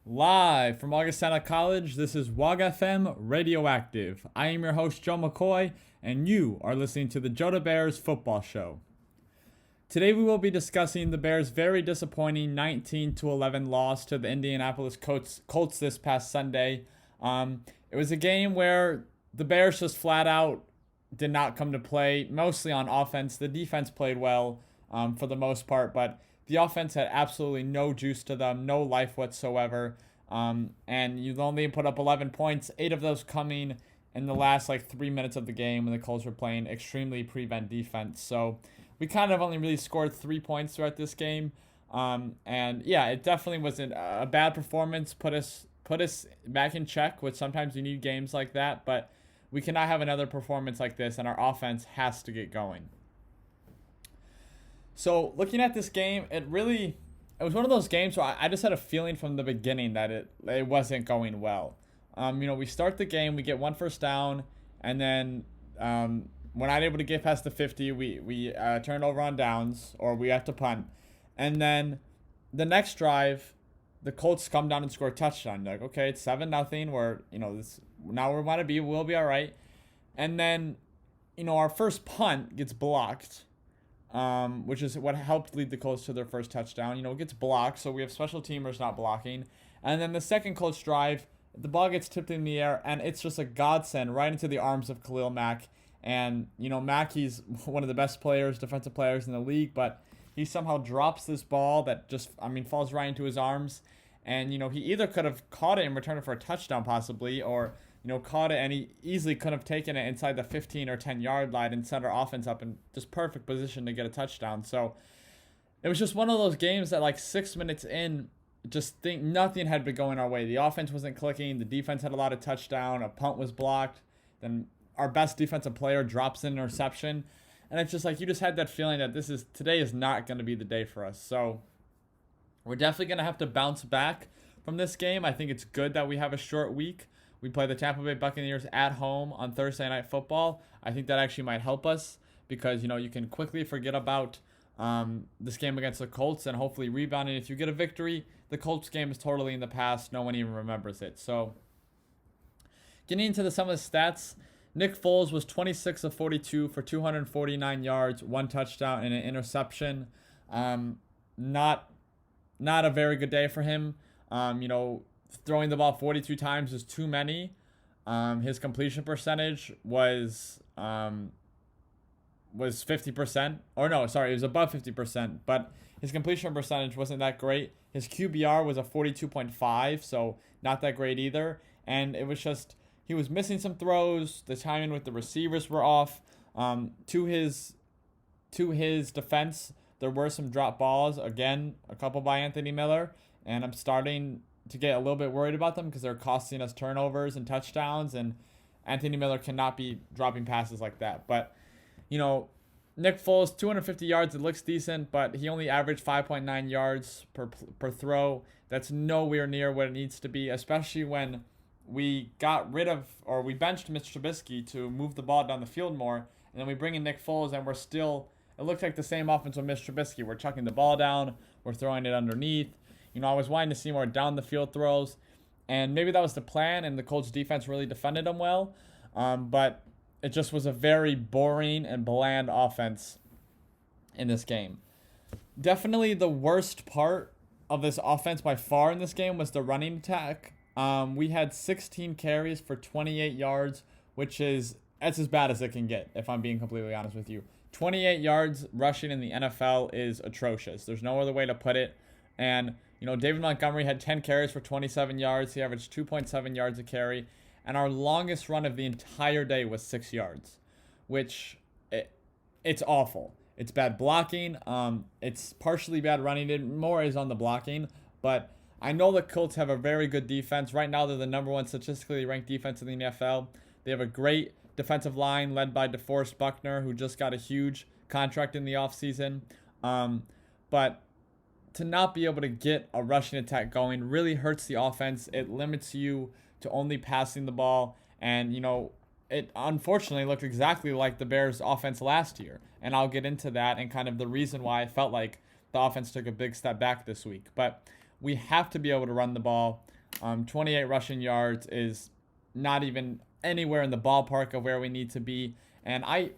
Live from Augustana College, this is WAG FM Radioactive. I am your host, Joe McCoy, and you are listening to the JoeDaBears Football Show. Today we will be discussing the Bears' very disappointing 19-11 loss to the Indianapolis Colts this past Sunday. It was a game where the Bears just flat out did not come to play, mostly on offense. The defense played well for the most part, but the offense had absolutely no juice to them, no life whatsoever. And you only put up 11 points, 8 of those coming in the last 3 minutes of the game when the Colts were playing extremely prevent defense. So we kind of only really scored 3 points throughout this game. And yeah, it definitely wasn't a bad performance. Put us back in check, which sometimes you need games like that. But we cannot have another performance like this, and our offense has to get going. So looking at this game, it was one of those games where I just had a feeling from the beginning that it wasn't going well. We start the game, we get one first down, and then we're not able to get past the 50. We turn over on downs, or we have to punt. And then the next drive, the Colts come down and score a touchdown. Like, okay, it's 7-0. We're this now where we want to be. We'll be all right. And then our first punt gets blocked. Which is what helped lead the Colts to their first touchdown. It gets blocked, so we have special teamers not blocking. And then the second Colts drive, the ball gets tipped in the air, and it's just a godsend right into the arms of Khalil Mack. And, Mack, he's one of the best defensive players in the league, but he somehow drops this ball that falls right into his arms. And, he either could have caught it and returned it for a touchdown possibly, or caught it, and he easily could have taken it inside the 15 or 10 yard line and set our offense up in just perfect position to get a touchdown. So it was just one of those games that 6 minutes in, just think nothing had been going our way. The offense wasn't clicking. The defense had a lot of touchdown. A punt was blocked. Then our best defensive player drops an interception. And it's just you just had that feeling that today is not going to be the day for us. So we're definitely going to have to bounce back from this game. I think it's good that we have a short week. We play the Tampa Bay Buccaneers at home on Thursday Night Football. I think that actually might help us because, you can quickly forget about this game against the Colts and hopefully rebound. And if you get a victory, the Colts game is totally in the past. No one even remembers it. So getting into some of the stats, Nick Foles was 26 of 42 for 249 yards, 1 touchdown, and an interception. Not a very good day for him. Throwing the ball 42 times is too many. His completion percentage was 50%. Or no, sorry, it was above 50%. But his completion percentage wasn't that great. His QBR was a 42.5, so not that great either. And it was just, he was missing some throws. The timing with the receivers were off. To his defense, there were some drop balls. Again, a couple by Anthony Miller. And I'm starting to get a little bit worried about them because they're costing us turnovers and touchdowns, and Anthony Miller cannot be dropping passes like that. But, Nick Foles, 250 yards, it looks decent, but he only averaged 5.9 yards per throw. That's nowhere near what it needs to be, especially when we benched Mitch Trubisky to move the ball down the field more, and then we bring in Nick Foles, and it looked like the same offense with Mitch Trubisky. We're chucking the ball down, we're throwing it underneath. I was wanting to see more down the field throws, and maybe that was the plan, and the Colts defense really defended them well. But it just was a very boring and bland offense in this game. Definitely the worst part of this offense by far in this game was the running attack. We had 16 carries for 28 yards, that's as bad as it can get, if I'm being completely honest with you. 28 yards rushing in the NFL is atrocious. There's no other way to put it. And David Montgomery had 10 carries for 27 yards. He averaged 2.7 yards a carry. And our longest run of the entire day was 6 yards, which it's awful. It's bad blocking. It's partially bad running. It more is on the blocking. But I know the Colts have a very good defense. Right now, they're the number 1 statistically ranked defense in the NFL. They have a great defensive line led by DeForest Buckner, who just got a huge contract in the offseason. But to not be able to get a rushing attack going really hurts the offense. It limits you to only passing the ball. And, it unfortunately looked exactly like the Bears' offense last year. And I'll get into that and kind of the reason why I felt like the offense took a big step back this week. But we have to be able to run the ball. 28 rushing yards is not even anywhere in the ballpark of where we need to be. And I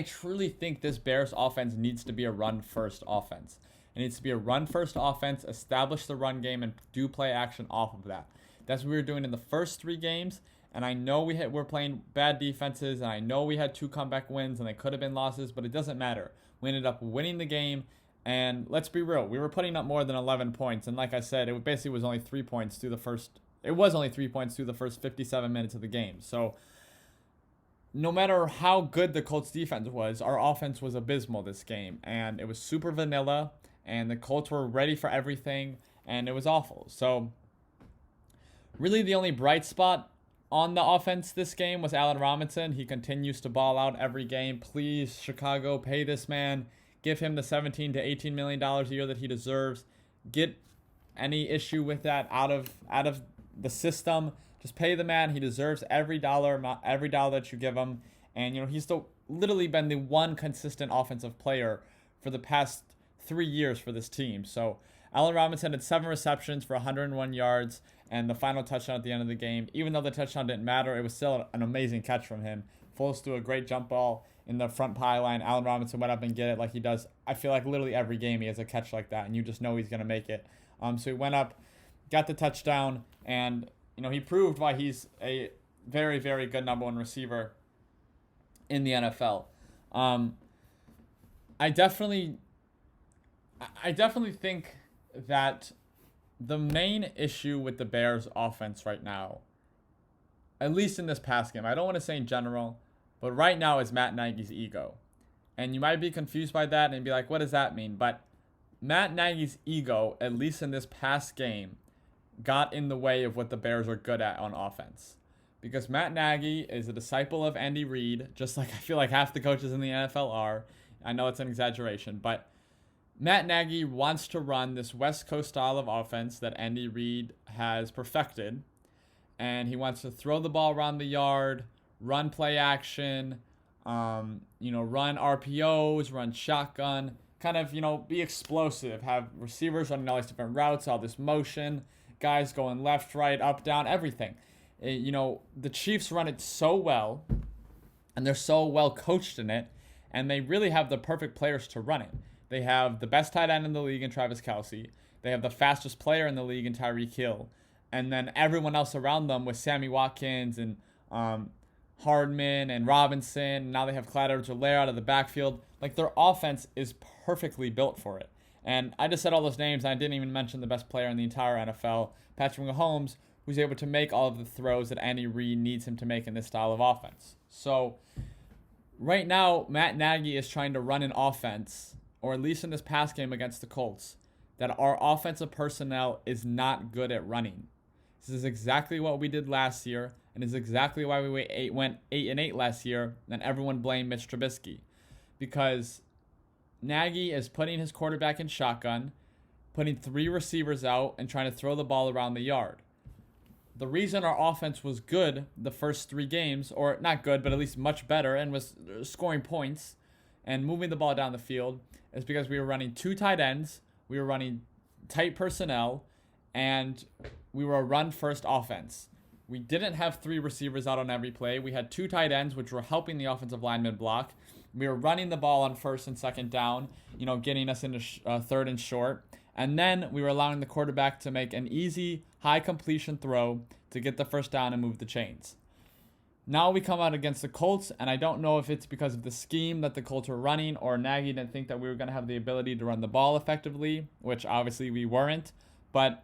truly think this Bears offense needs to be a run-first offense. It needs to be a run-first offense, establish the run game, and do play action off of that. That's what we were doing in the first 3 games. And I know we're playing bad defenses, and I know we had 2 comeback wins, and they could have been losses, but it doesn't matter. We ended up winning the game, and let's be real, we were putting up more than 11 points, and like I said, it basically was only 3 points through the first 57 minutes of the game. So no matter how good the Colts defense was, our offense was abysmal this game, and it was super vanilla, and the Colts were ready for everything, and it was awful. So really the only bright spot on the offense this game was Allen Robinson. He continues to ball out every game. Please, Chicago, pay this man. Give him the $17 to $18 million a year that he deserves. Get any issue with that out of the system. Just pay the man. He deserves every dollar that you give him. And he's literally been the one consistent offensive player for the past 3 years for this team. So Allen Robinson had 7 receptions for 101 yards and the final touchdown at the end of the game. Even though the touchdown didn't matter, it was still an amazing catch from him. Foles threw a great jump ball in the front pylon. Allen Robinson went up and get it like he does. I feel like literally every game he has a catch like that, and you just know he's going to make it. So he went up, got the touchdown, and he proved why he's a very, very good number 1 receiver in the NFL. I definitely think that the main issue with the Bears offense right now, at least in this past game, I don't want to say in general, but right now is Matt Nagy's ego. And you might be confused by that and be like, what does that mean? But Matt Nagy's ego, at least in this past game, got in the way of what the Bears are good at on offense. Because Matt Nagy is a disciple of Andy Reid, just like I feel like half the coaches in the NFL are. I know it's an exaggeration, but Matt Nagy wants to run this West Coast style of offense that Andy Reid has perfected. And he wants to throw the ball around the yard, run play action, run RPOs, run shotgun, kind of, be explosive, have receivers running all these different routes, all this motion, guys going left, right, up, down, everything. The Chiefs run it so well, and they're so well coached in it, and they really have the perfect players to run it. They have the best tight end in the league in Travis Kelce. They have the fastest player in the league in Tyreek Hill. And then everyone else around them with Sammy Watkins and Hardman and Robinson. Now they have Clyde Edwards-Helaire out of the backfield. Like, their offense is perfectly built for it. And I just said all those names, and I didn't even mention the best player in the entire NFL, Patrick Mahomes, who's able to make all of the throws that Andy Reid needs him to make in this style of offense. So right now, Matt Nagy is trying to run an offense, or at least in this past game against the Colts, that our offensive personnel is not good at running. This is exactly what we did last year, and is exactly why we went 8-8 last year, and everyone blamed Mitch Trubisky. Because Nagy is putting his quarterback in shotgun, putting 3 receivers out, and trying to throw the ball around the yard. The reason our offense was good the first 3 games, or not good, but at least much better, and was scoring points and moving the ball down the field, is because we were running 2 tight ends, we were running tight personnel, and we were a run-first offense. We didn't have 3 receivers out on every play. We had 2 tight ends, which were helping the offensive lineman block. We were running the ball on first and second down, getting us into third and short. And then we were allowing the quarterback to make an easy, high completion throw to get the first down and move the chains. Now we come out against the Colts, and I don't know if it's because of the scheme that the Colts were running or Nagy didn't think that we were going to have the ability to run the ball effectively, which obviously we weren't. But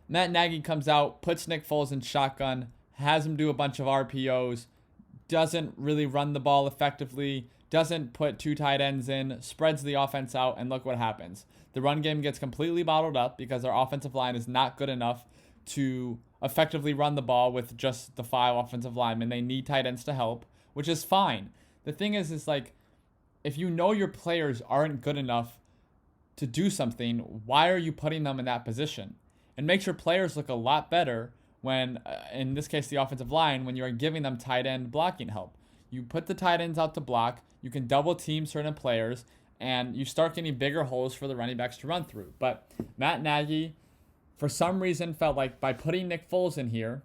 Matt Nagy comes out, puts Nick Foles in shotgun, has him do a bunch of RPOs, doesn't really run the ball effectively, doesn't put 2 tight ends in, spreads the offense out, and look what happens. The run game gets completely bottled up because our offensive line is not good enough to effectively run the ball with just the 5 offensive linemen. They need tight ends to help, which is fine. The thing is like, if you know your players aren't good enough to do something, why are you putting them in that position? It makes your players look a lot better when, in this case, the offensive line, when you're giving them tight end blocking help. You put the tight ends out to block, you can double team certain players, and you start getting bigger holes for the running backs to run through. But Matt Nagy, for some reason, felt like by putting Nick Foles in here,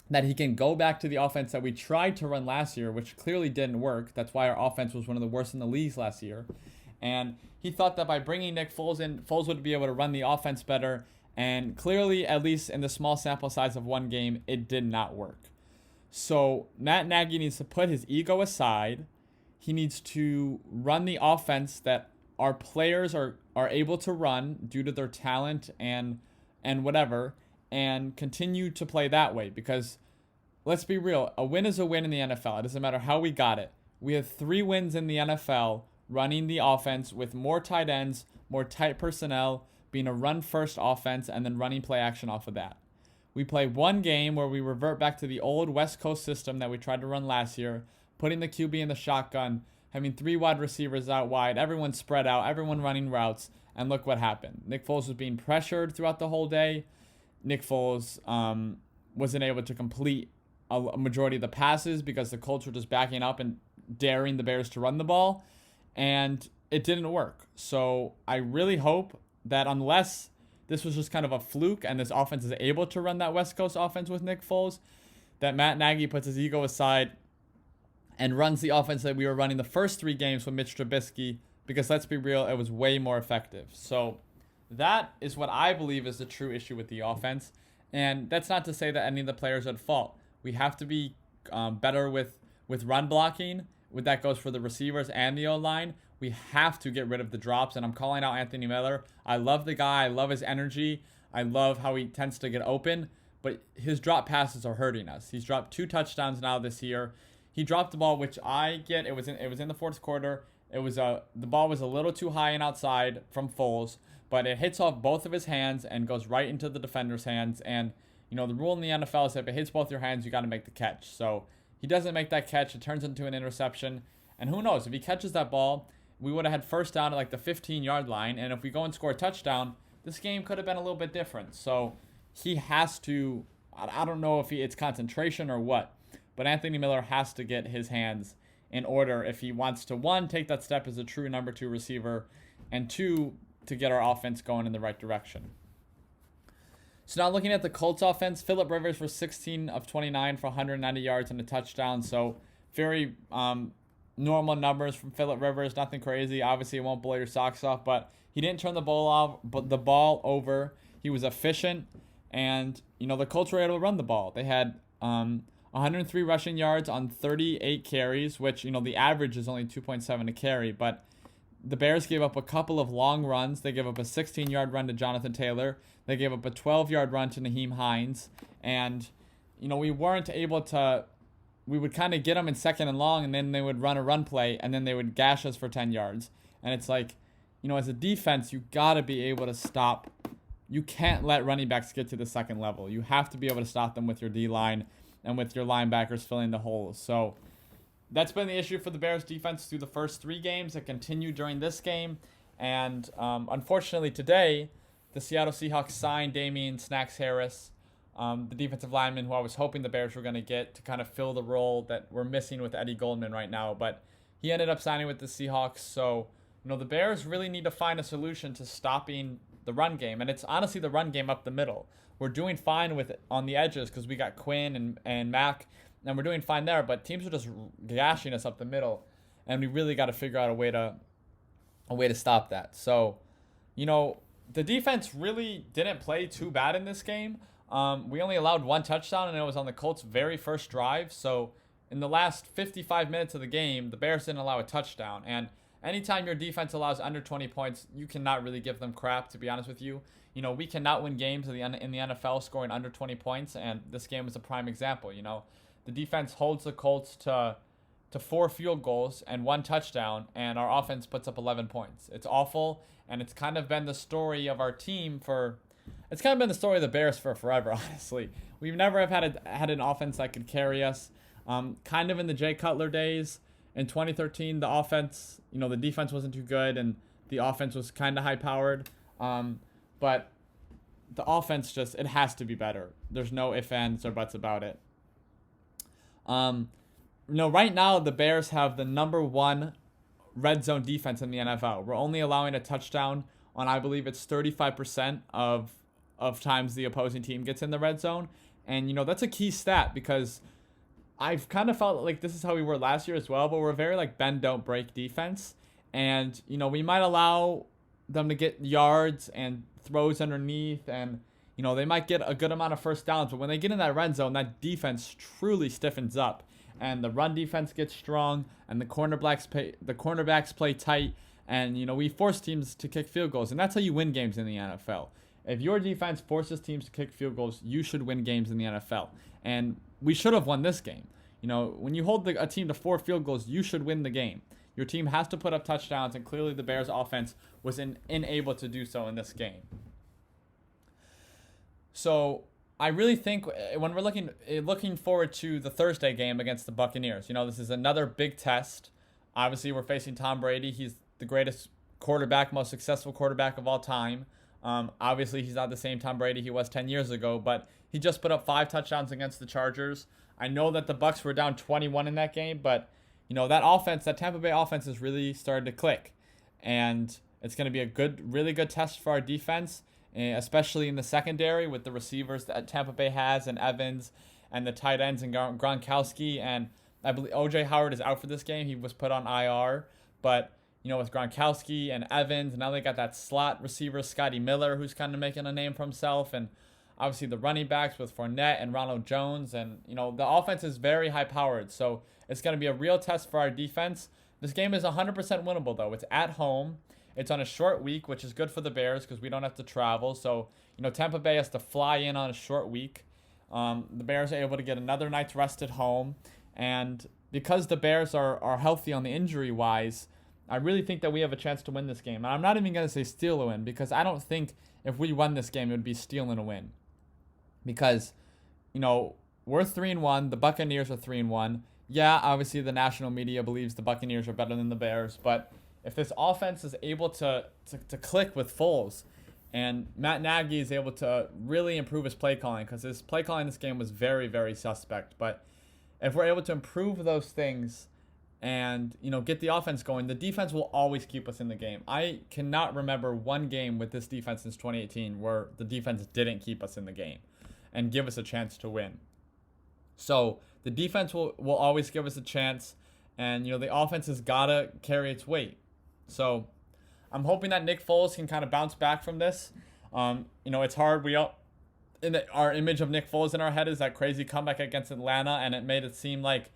that he can go back to the offense that we tried to run last year, which clearly didn't work. That's why our offense was one of the worst in the league last year. And he thought that by bringing Nick Foles in, Foles would be able to run the offense better. And clearly, at least in the small sample size of one game, it did not work. So Matt Nagy needs to put his ego aside. He needs to run the offense that our players are able to run due to their talent and whatever, and continue to play that way. Because let's be real, a win is a win in the NFL. It doesn't matter how we got it. We have 3 wins in the NFL running the offense with more tight ends, more tight personnel, being a run-first offense, and then running play action off of that. We play one game where we revert back to the old West Coast system that we tried to run last year, putting the QB in the shotgun, having 3 wide receivers out wide, everyone spread out, everyone running routes, and look what happened. Nick Foles was being pressured throughout the whole day. Nick Foles wasn't able to complete a majority of the passes because the Colts were just backing up and daring the Bears to run the ball, and it didn't work. So I really hope that unless this was just kind of a fluke and this offense is able to run that West Coast offense with Nick Foles, that Matt Nagy puts his ego aside and runs the offense that we were running the first 3 games with Mitch Trubisky, because let's be real, it was way more effective. So that is what I believe is the true issue with the offense. And that's not to say that any of the players are at fault. We have to be better with run blocking. That goes for the receivers and the O-line. We have to get rid of the drops, and I'm calling out Anthony Miller. I love the guy. I love his energy. I love how he tends to get open, but his drop passes are hurting us. He's dropped 2 touchdowns now this year. He dropped the ball, which I get. It was in the fourth quarter. The ball was a little too high and outside from Foles, but it hits off both of his hands and goes right into the defender's hands. And the rule in the NFL is if it hits both your hands, you got to make the catch. So he doesn't make that catch. It turns into an interception. And who knows, if he catches that ball, we would have had first down at like the 15-yard line. And if we go and score a touchdown, this game could have been a little bit different. So he has to, I don't know if it's concentration or what, but Anthony Miller has to get his hands in order if he wants to, 1, take that step as a true number 2 receiver, and 2, to get our offense going in the right direction. So now looking at the Colts offense, Phillip Rivers was 16 of 29 for 190 yards and a touchdown. So very normal numbers from Phillip Rivers, nothing crazy. Obviously, it won't blow your socks off, but he didn't turn the ball over. He was efficient, and the Colts were able to run the ball. They had 103 rushing yards on 38 carries, which the average is only 2.7 a carry, but the Bears gave up a couple of long runs. They gave up a 16-yard run to Jonathan Taylor. They gave up a 12-yard run to Naheem Hines. And, we weren't able to – we would kind of get them in second and long, and then they would run a run play, and then they would gash us for 10 yards. And it's like, as a defense, you got to be able to stop. You can't let running backs get to the second level. You have to be able to stop them with your D-line and with your linebackers filling the holes. So that's been the issue for the Bears defense through the first 3 games. It continued during this game. And unfortunately today, the Seattle Seahawks signed Damian Snacks Harris, the defensive lineman who I was hoping the Bears were going to get to kind of fill the role that we're missing with Eddie Goldman right now. But he ended up signing with the Seahawks. So, the Bears really need to find a solution to stopping the run game. And it's honestly the run game up the middle. We're doing fine with it on the edges because we got Quinn and Mack, and we're doing fine there. But teams are just gashing us up the middle, and we really got to figure out a way to stop that. So, the defense really didn't play too bad in this game. We only allowed 1 touchdown, and it was on the Colts' very first drive. So in the last 55 minutes of the game, the Bears didn't allow a touchdown. And anytime your defense allows under 20 points, you cannot really give them crap, to be honest with you. We cannot win games in the NFL scoring under 20 points, and this game is a prime example. The defense holds the Colts to 4 field goals and 1 touchdown, and our offense puts up 11 points. It's awful, and it's kind of been the story of our team it's kind of been the story of the Bears for forever, honestly. We've never have had an offense that could carry us. Kind of in the Jay Cutler days in 2013, the offense, the defense wasn't too good, and the offense was kind of high-powered. But the offense it has to be better. There's no ifs, ands, or buts about it. Right now the Bears have the number 1 red zone defense in the NFL. We're only allowing a touchdown on, I believe it's 35% of times the opposing team gets in the red zone. And, that's a key stat because I've kind of felt like this is how we were last year as well, but we're very like bend, don't break defense. And, we might allow them to get yards and throws underneath and, they might get a good amount of first downs, but when they get in that red zone, that defense truly stiffens up. And the run defense gets strong, and the cornerbacks play tight, and we force teams to kick field goals, and that's how you win games in the NFL. If your defense forces teams to kick field goals, you should win games in the NFL, and we should have won this game. When you hold a team to 4 field goals, you should win the game. Your team has to put up touchdowns, and clearly the Bears' offense was unable to do so in this game. So I really think when we're looking forward to the Thursday game against the Buccaneers, this is another big test. Obviously, we're facing Tom Brady. He's the greatest quarterback, most successful quarterback of all time. Obviously, he's not the same Tom Brady he was 10 years ago, but he just put up 5 touchdowns against the Chargers. I know that the Bucs were down 21 in that game, but that Tampa Bay offense has really started to click, and it's going to be a really good test for our defense, especially in the secondary with the receivers that Tampa Bay has and Evans and the tight ends and Gronkowski. And I believe O.J. Howard is out for this game. He was put on IR. But, with Gronkowski and Evans, and now they got that slot receiver, Scotty Miller, who's kind of making a name for himself. And obviously the running backs with Fournette and Ronald Jones. And, the offense is very high-powered. So it's going to be a real test for our defense. This game is 100% winnable, though. It's at home. It's on a short week, which is good for the Bears because we don't have to travel. So, Tampa Bay has to fly in on a short week. The Bears are able to get another night's rest at home. And because the Bears are healthy on the injury-wise, I really think that we have a chance to win this game. And I'm not even going to say steal a win because I don't think if we won this game, it would be stealing a win. Because, we're 3-1. The Buccaneers are 3-1. Yeah, obviously the national media believes the Buccaneers are better than the Bears, but if this offense is able to click with Foles and Matt Nagy is able to really improve his play calling, because his play calling in this game was very, very suspect. But if we're able to improve those things and, get the offense going, the defense will always keep us in the game. I cannot remember one game with this defense since 2018 where the defense didn't keep us in the game and give us a chance to win. So the defense will always give us a chance, and, the offense has got to carry its weight. So I'm hoping that Nick Foles can kind of bounce back from this. It's hard. Our image of Nick Foles in our head is that crazy comeback against Atlanta, and it made it seem like,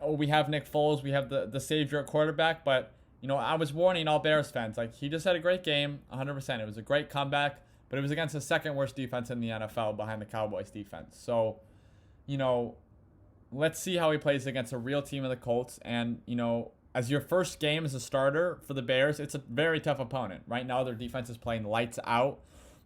we have Nick Foles, we have the savior at quarterback. But, I was warning all Bears fans, like, he just had a great game, 100%. It was a great comeback, but it was against the second worst defense in the NFL behind the Cowboys defense. So, let's see how he plays against a real team of the Colts. And, as your first game as a starter for the Bears, it's a very tough opponent. Right now, their defense is playing lights out.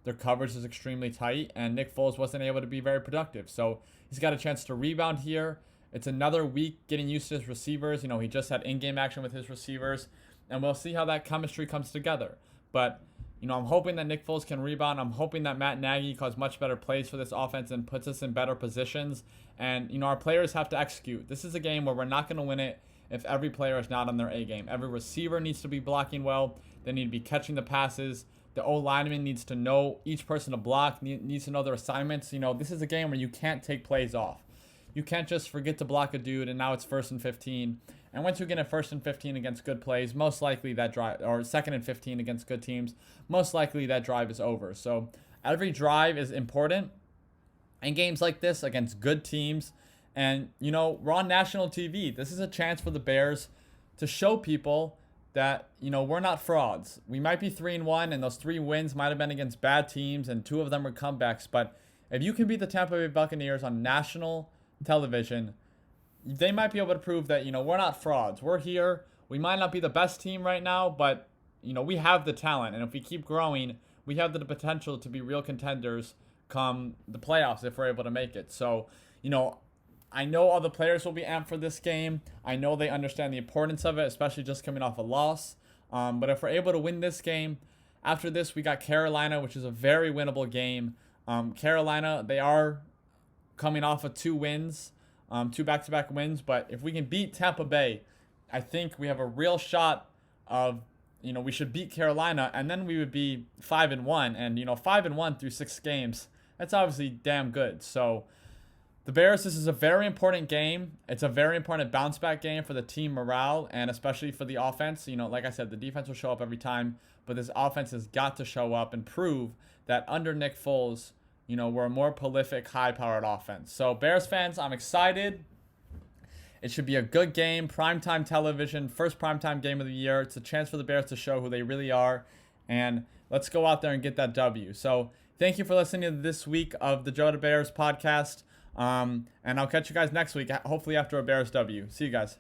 Their coverage is extremely tight, and Nick Foles wasn't able to be very productive. So he's got a chance to rebound here. It's another week getting used to his receivers. He just had in-game action with his receivers, and we'll see how that chemistry comes together. But, I'm hoping that Nick Foles can rebound. I'm hoping that Matt Nagy calls much better plays for this offense and puts us in better positions. And, our players have to execute. This is a game where we're not going to win it if every player is not on their A game. Every receiver needs to be blocking well. They need to be catching the passes. The O-lineman needs to know each person to block, needs to know their assignments. This is a game where you can't take plays off. You can't just forget to block a dude and now it's 1st and 15. And once you get a 1st and 15 against good plays, most likely that drive, or 2nd and 15 against good teams, most likely that drive is over. So every drive is important in games like this against good teams. And, we're on national TV. This is a chance for the Bears to show people that, we're not frauds. We might be 3-1, and those 3 wins might have been against bad teams, and 2 of them were comebacks. But if you can beat the Tampa Bay Buccaneers on national television, they might be able to prove that, we're not frauds. We're here. We might not be the best team right now, but, we have the talent. And if we keep growing, we have the potential to be real contenders come the playoffs if we're able to make it. So, I know all the players will be amped for this game. I know they understand the importance of it, especially just coming off a loss. But if we're able to win this game, after this, we got Carolina, which is a very winnable game. Carolina, they are coming off of 2 wins, 2 back-to-back wins. But if we can beat Tampa Bay, I think we have a real shot of, we should beat Carolina, and then we would be 5-1, and 5-1 through 6 games. That's obviously damn good. So the Bears, this is a very important game. It's a very important bounce back game for the team morale, and especially for the offense. Like I said, the defense will show up every time, but this offense has got to show up and prove that under Nick Foles, we're a more prolific, high-powered offense. So Bears fans, I'm excited. It should be a good game, primetime television, first primetime game of the year. It's a chance for the Bears to show who they really are, and let's go out there and get that W. So thank you for listening to this week of the JoeDaBears Podcast, and I'll catch you guys next week, hopefully after a Bears W. See you guys.